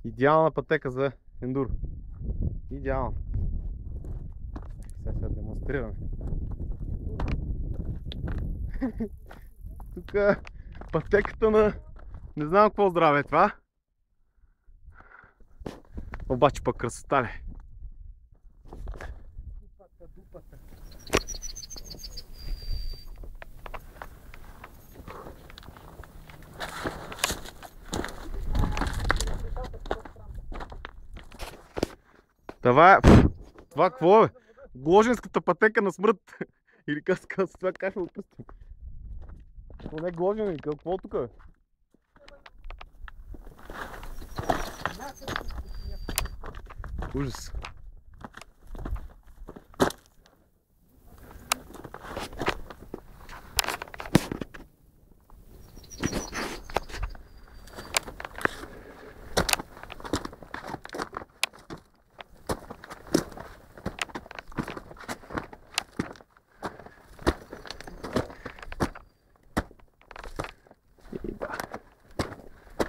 Идеална пътека за ендуро. Идеална. Сега демонстрираме. Тук пътеката на... Не знам какво здраве е това. Обаче пък красота ли. Дупата. Това е... Това какво е? Гложенската пътека на смърт. Или казва това как ще го пустим? Поне Гложен, какво тук е? Ужас.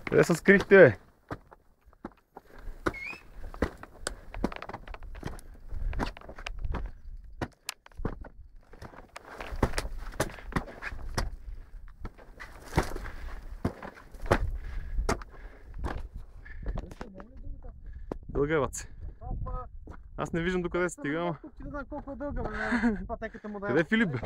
Къде се скрихте, бе? Дълга е, баце. Аз не виждам докъде се стига, ама... Тук ти да знам колко е дълга, бе, пътеката му да е. Къде е Филип, бе?